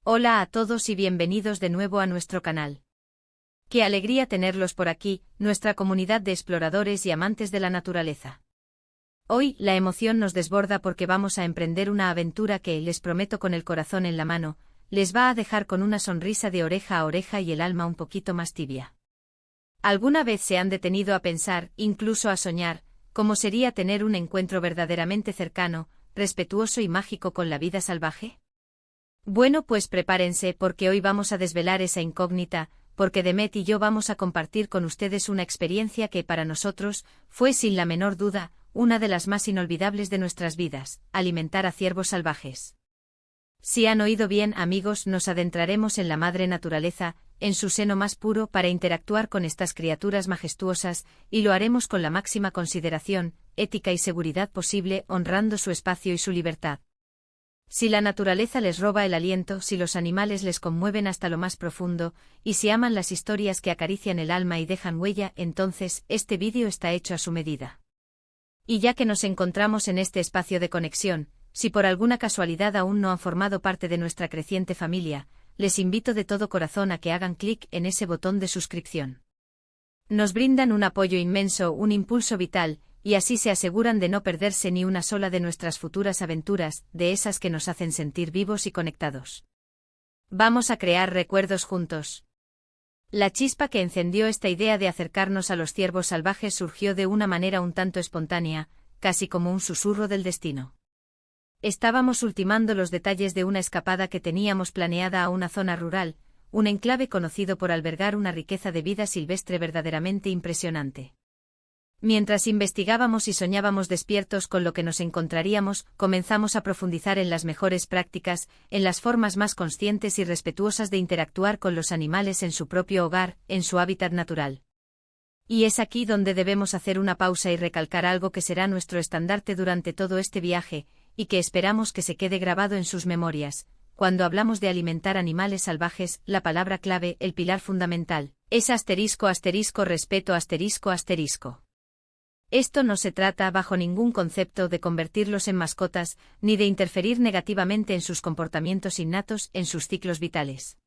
Hola a todos y bienvenidos de nuevo a nuestro canal. Qué alegría tenerlos por aquí, nuestra comunidad de exploradores y amantes de la naturaleza. Hoy, la emoción nos desborda porque vamos a emprender una aventura que, les prometo con el corazón en la mano, les va a dejar con una sonrisa de oreja a oreja y el alma un poquito más tibia. ¿Alguna vez se han detenido a pensar, incluso a soñar, cómo sería tener un encuentro verdaderamente cercano, respetuoso y mágico con la vida salvaje? Bueno, pues prepárense porque hoy vamos a desvelar esa incógnita, porque Demet y yo vamos a compartir con ustedes una experiencia que para nosotros fue sin la menor duda una de las más inolvidables de nuestras vidas: alimentar a ciervos salvajes. Si han oído bien, amigos, nos adentraremos en la madre naturaleza, en su seno más puro, para interactuar con estas criaturas majestuosas, y lo haremos con la máxima consideración, ética y seguridad posible, honrando su espacio y su libertad. Si la naturaleza les roba el aliento, si los animales les conmueven hasta lo más profundo, y si aman las historias que acarician el alma y dejan huella, entonces este vídeo está hecho a su medida. Y ya que nos encontramos en este espacio de conexión, si por alguna casualidad aún no han formado parte de nuestra creciente familia, les invito de todo corazón a que hagan clic en ese botón de suscripción. Nos brindan un apoyo inmenso, un impulso vital, y así se aseguran de no perderse ni una sola de nuestras futuras aventuras, de esas que nos hacen sentir vivos y conectados. Vamos a crear recuerdos juntos. La chispa que encendió esta idea de acercarnos a los ciervos salvajes surgió de una manera un tanto espontánea, casi como un susurro del destino. Estábamos ultimando los detalles de una escapada que teníamos planeada a una zona rural, un enclave conocido por albergar una riqueza de vida silvestre verdaderamente impresionante. Mientras investigábamos y soñábamos despiertos con lo que nos encontraríamos, comenzamos a profundizar en las mejores prácticas, en las formas más conscientes y respetuosas de interactuar con los animales en su propio hogar, en su hábitat natural. Y es aquí donde debemos hacer una pausa y recalcar algo que será nuestro estandarte durante todo este viaje, y que esperamos que se quede grabado en sus memorias. Cuando hablamos de alimentar animales salvajes, la palabra clave, el pilar fundamental, es respeto ***. Esto no se trata bajo ningún concepto de convertirlos en mascotas, ni de interferir negativamente en sus comportamientos innatos, en sus ciclos vitales.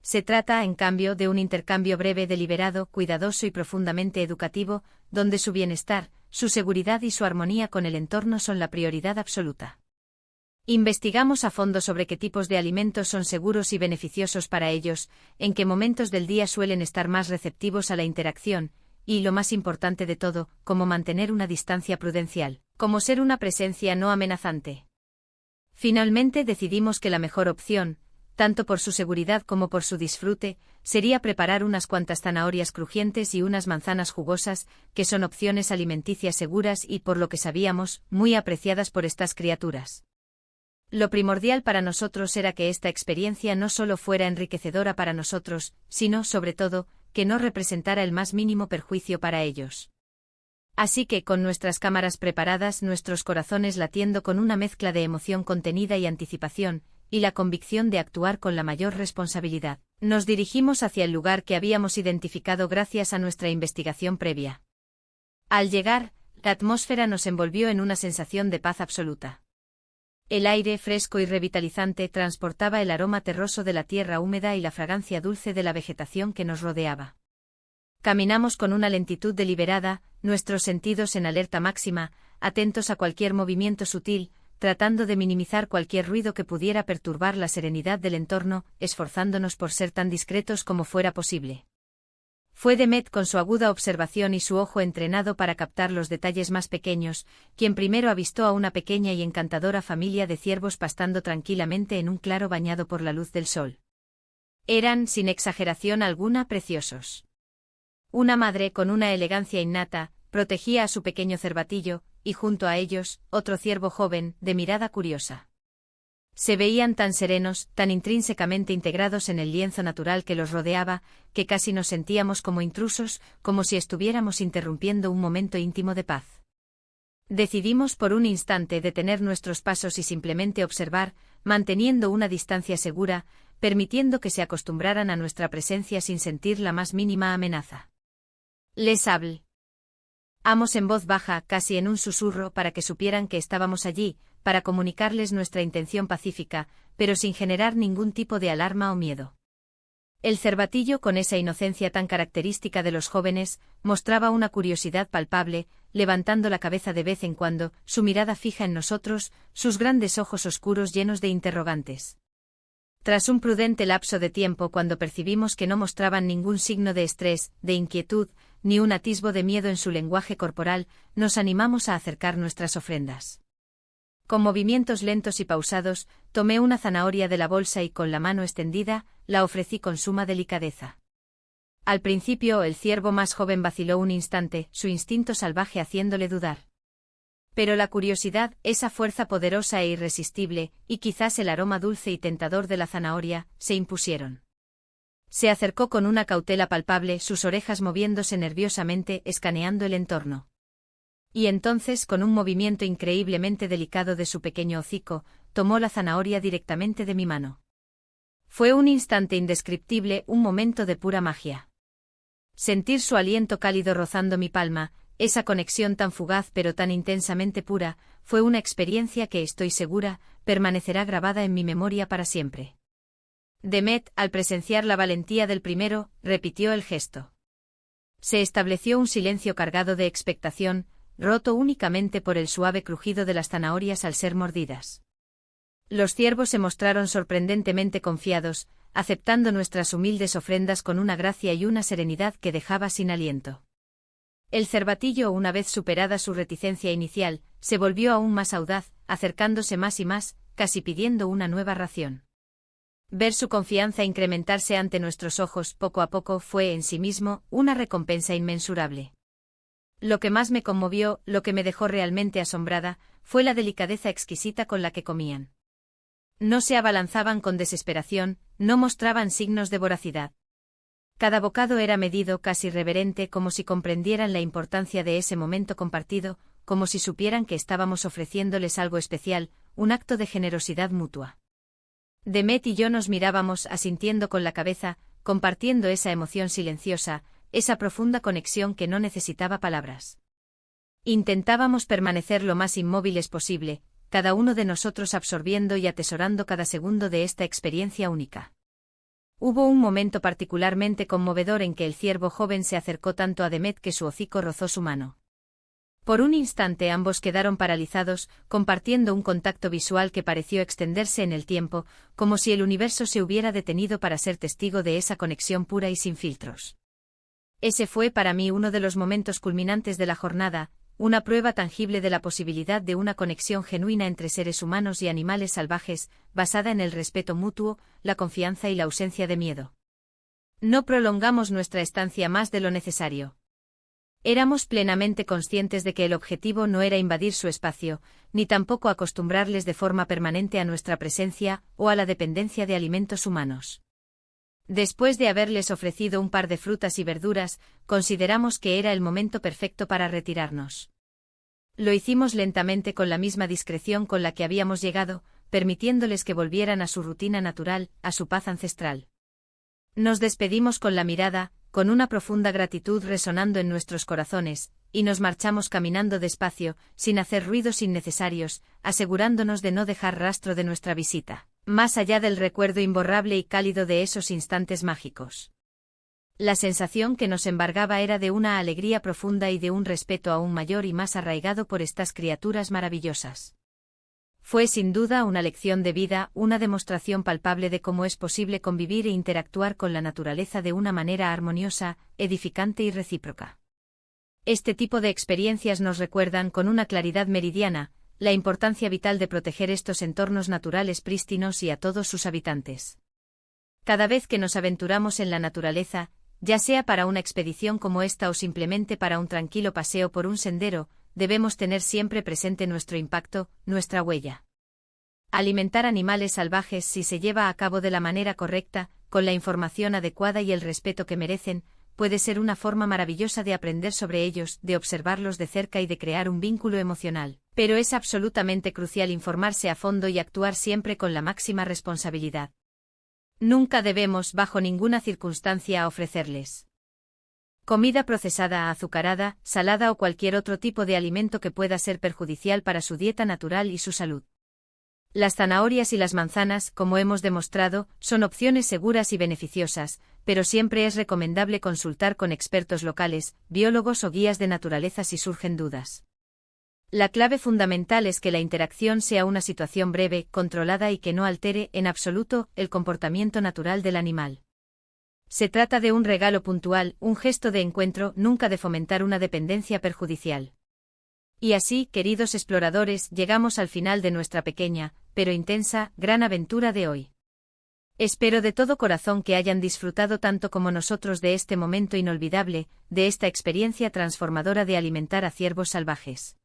Se trata, en cambio, de un intercambio breve, deliberado, cuidadoso y profundamente educativo, donde su bienestar, su seguridad y su armonía con el entorno son la prioridad absoluta. Investigamos a fondo sobre qué tipos de alimentos son seguros y beneficiosos para ellos, en qué momentos del día suelen estar más receptivos a la interacción, y, lo más importante de todo, cómo mantener una distancia prudencial, cómo ser una presencia no amenazante. Finalmente decidimos que la mejor opción, tanto por su seguridad como por su disfrute, sería preparar unas cuantas zanahorias crujientes y unas manzanas jugosas, que son opciones alimenticias seguras y, por lo que sabíamos, muy apreciadas por estas criaturas. Lo primordial para nosotros era que esta experiencia no solo fuera enriquecedora para nosotros, sino, sobre todo, que no representara el más mínimo perjuicio para ellos. Así que, con nuestras cámaras preparadas, nuestros corazones latiendo con una mezcla de emoción contenida y anticipación, y la convicción de actuar con la mayor responsabilidad, nos dirigimos hacia el lugar que habíamos identificado gracias a nuestra investigación previa. Al llegar, la atmósfera nos envolvió en una sensación de paz absoluta. El aire fresco y revitalizante transportaba el aroma terroso de la tierra húmeda y la fragancia dulce de la vegetación que nos rodeaba. Caminamos con una lentitud deliberada, nuestros sentidos en alerta máxima, atentos a cualquier movimiento sutil, tratando de minimizar cualquier ruido que pudiera perturbar la serenidad del entorno, esforzándonos por ser tan discretos como fuera posible. Fue Demet, con su aguda observación y su ojo entrenado para captar los detalles más pequeños, quien primero avistó a una pequeña y encantadora familia de ciervos pastando tranquilamente en un claro bañado por la luz del sol. Eran, sin exageración alguna, preciosos. Una madre, con una elegancia innata, protegía a su pequeño cervatillo, y junto a ellos, otro ciervo joven, de mirada curiosa. Se veían tan serenos, tan intrínsecamente integrados en el lienzo natural que los rodeaba, que casi nos sentíamos como intrusos, como si estuviéramos interrumpiendo un momento íntimo de paz. Decidimos por un instante detener nuestros pasos y simplemente observar, manteniendo una distancia segura, permitiendo que se acostumbraran a nuestra presencia sin sentir la más mínima amenaza. Les hablamos en voz baja, casi en un susurro, para que supieran que estábamos allí, para comunicarles nuestra intención pacífica, pero sin generar ningún tipo de alarma o miedo. El cervatillo, con esa inocencia tan característica de los jóvenes, mostraba una curiosidad palpable, levantando la cabeza de vez en cuando, su mirada fija en nosotros, sus grandes ojos oscuros llenos de interrogantes. Tras un prudente lapso de tiempo, cuando percibimos que no mostraban ningún signo de estrés, de inquietud, ni un atisbo de miedo en su lenguaje corporal, nos animamos a acercar nuestras ofrendas. Con movimientos lentos y pausados, tomé una zanahoria de la bolsa y con la mano extendida, la ofrecí con suma delicadeza. Al principio el ciervo más joven vaciló un instante, su instinto salvaje haciéndole dudar. Pero la curiosidad, esa fuerza poderosa e irresistible, y quizás el aroma dulce y tentador de la zanahoria, se impusieron. Se acercó con una cautela palpable, sus orejas moviéndose nerviosamente, escaneando el entorno. Y entonces, con un movimiento increíblemente delicado de su pequeño hocico, tomó la zanahoria directamente de mi mano. Fue un instante indescriptible, un momento de pura magia. Sentir su aliento cálido rozando mi palma, esa conexión tan fugaz pero tan intensamente pura, fue una experiencia que, estoy segura, permanecerá grabada en mi memoria para siempre. Demet, al presenciar la valentía del primero, repitió el gesto. Se estableció un silencio cargado de expectación, roto únicamente por el suave crujido de las zanahorias al ser mordidas. Los ciervos se mostraron sorprendentemente confiados, aceptando nuestras humildes ofrendas con una gracia y una serenidad que dejaba sin aliento. El cervatillo, una vez superada su reticencia inicial, se volvió aún más audaz, acercándose más y más, casi pidiendo una nueva ración. Ver su confianza incrementarse ante nuestros ojos poco a poco fue en sí mismo una recompensa inmensurable. Lo que más me conmovió, lo que me dejó realmente asombrada, fue la delicadeza exquisita con la que comían. No se abalanzaban con desesperación, no mostraban signos de voracidad. Cada bocado era medido, casi reverente, como si comprendieran la importancia de ese momento compartido, como si supieran que estábamos ofreciéndoles algo especial, un acto de generosidad mutua. Demet y yo nos mirábamos, asintiendo con la cabeza, compartiendo esa emoción silenciosa, esa profunda conexión que no necesitaba palabras. Intentábamos permanecer lo más inmóviles posible, cada uno de nosotros absorbiendo y atesorando cada segundo de esta experiencia única. Hubo un momento particularmente conmovedor en que el ciervo joven se acercó tanto a Demet que su hocico rozó su mano. Por un instante ambos quedaron paralizados, compartiendo un contacto visual que pareció extenderse en el tiempo, como si el universo se hubiera detenido para ser testigo de esa conexión pura y sin filtros. Ese fue para mí uno de los momentos culminantes de la jornada, una prueba tangible de la posibilidad de una conexión genuina entre seres humanos y animales salvajes, basada en el respeto mutuo, la confianza y la ausencia de miedo. No prolongamos nuestra estancia más de lo necesario. Éramos plenamente conscientes de que el objetivo no era invadir su espacio, ni tampoco acostumbrarles de forma permanente a nuestra presencia o a la dependencia de alimentos humanos. Después de haberles ofrecido un par de frutas y verduras, consideramos que era el momento perfecto para retirarnos. Lo hicimos lentamente con la misma discreción con la que habíamos llegado, permitiéndoles que volvieran a su rutina natural, a su paz ancestral. Nos despedimos con la mirada, con una profunda gratitud resonando en nuestros corazones, y nos marchamos caminando despacio, sin hacer ruidos innecesarios, asegurándonos de no dejar rastro de nuestra visita, más allá del recuerdo imborrable y cálido de esos instantes mágicos. La sensación que nos embargaba era de una alegría profunda y de un respeto aún mayor y más arraigado por estas criaturas maravillosas. Fue sin duda una lección de vida, una demostración palpable de cómo es posible convivir e interactuar con la naturaleza de una manera armoniosa, edificante y recíproca. Este tipo de experiencias nos recuerdan con una claridad meridiana la importancia vital de proteger estos entornos naturales prístinos y a todos sus habitantes. Cada vez que nos aventuramos en la naturaleza, ya sea para una expedición como esta o simplemente para un tranquilo paseo por un sendero, debemos tener siempre presente nuestro impacto, nuestra huella. Alimentar animales salvajes, si se lleva a cabo de la manera correcta, con la información adecuada y el respeto que merecen, puede ser una forma maravillosa de aprender sobre ellos, de observarlos de cerca y de crear un vínculo emocional. Pero es absolutamente crucial informarse a fondo y actuar siempre con la máxima responsabilidad. Nunca debemos, bajo ninguna circunstancia, ofrecerles Comida procesada, azucarada, salada o cualquier otro tipo de alimento que pueda ser perjudicial para su dieta natural y su salud. Las zanahorias y las manzanas, como hemos demostrado, son opciones seguras y beneficiosas, pero siempre es recomendable consultar con expertos locales, biólogos o guías de naturaleza si surgen dudas. La clave fundamental es que la interacción sea una situación breve, controlada y que no altere, en absoluto, el comportamiento natural del animal. Se trata de un regalo puntual, un gesto de encuentro, nunca de fomentar una dependencia perjudicial. Y así, queridos exploradores, llegamos al final de nuestra pequeña, pero intensa, gran aventura de hoy. Espero de todo corazón que hayan disfrutado tanto como nosotros de este momento inolvidable, de esta experiencia transformadora de alimentar a ciervos salvajes.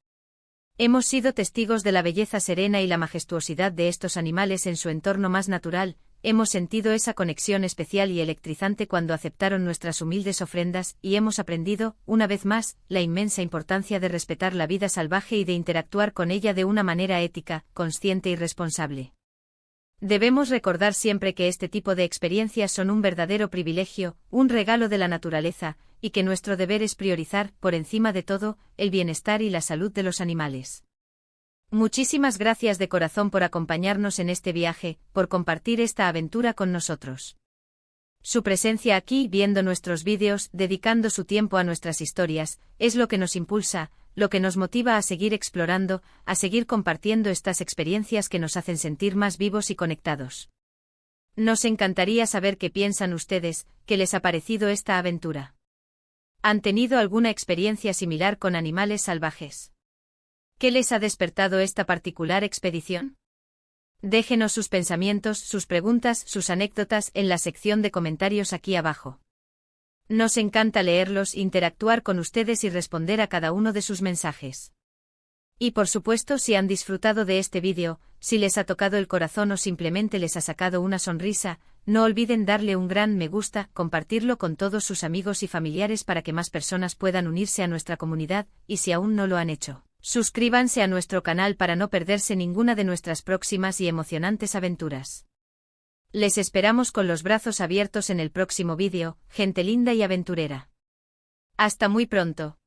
Hemos sido testigos de la belleza serena y la majestuosidad de estos animales en su entorno más natural, hemos sentido esa conexión especial y electrizante cuando aceptaron nuestras humildes ofrendas y hemos aprendido, una vez más, la inmensa importancia de respetar la vida salvaje y de interactuar con ella de una manera ética, consciente y responsable. Debemos recordar siempre que este tipo de experiencias son un verdadero privilegio, un regalo de la naturaleza, y que nuestro deber es priorizar, por encima de todo, el bienestar y la salud de los animales. Muchísimas gracias de corazón por acompañarnos en este viaje, por compartir esta aventura con nosotros. Su presencia aquí, viendo nuestros vídeos, dedicando su tiempo a nuestras historias, es lo que nos impulsa, lo que nos motiva a seguir explorando, a seguir compartiendo estas experiencias que nos hacen sentir más vivos y conectados. Nos encantaría saber qué piensan ustedes, qué les ha parecido esta aventura. ¿Han tenido alguna experiencia similar con animales salvajes? ¿Qué les ha despertado esta particular expedición? Déjenos sus pensamientos, sus preguntas, sus anécdotas en la sección de comentarios aquí abajo. Nos encanta leerlos, interactuar con ustedes y responder a cada uno de sus mensajes. Y por supuesto, si han disfrutado de este vídeo, si les ha tocado el corazón o simplemente les ha sacado una sonrisa, no olviden darle un gran me gusta, compartirlo con todos sus amigos y familiares para que más personas puedan unirse a nuestra comunidad, y si aún no lo han hecho, suscríbanse a nuestro canal para no perderse ninguna de nuestras próximas y emocionantes aventuras. Les esperamos con los brazos abiertos en el próximo vídeo, gente linda y aventurera. Hasta muy pronto.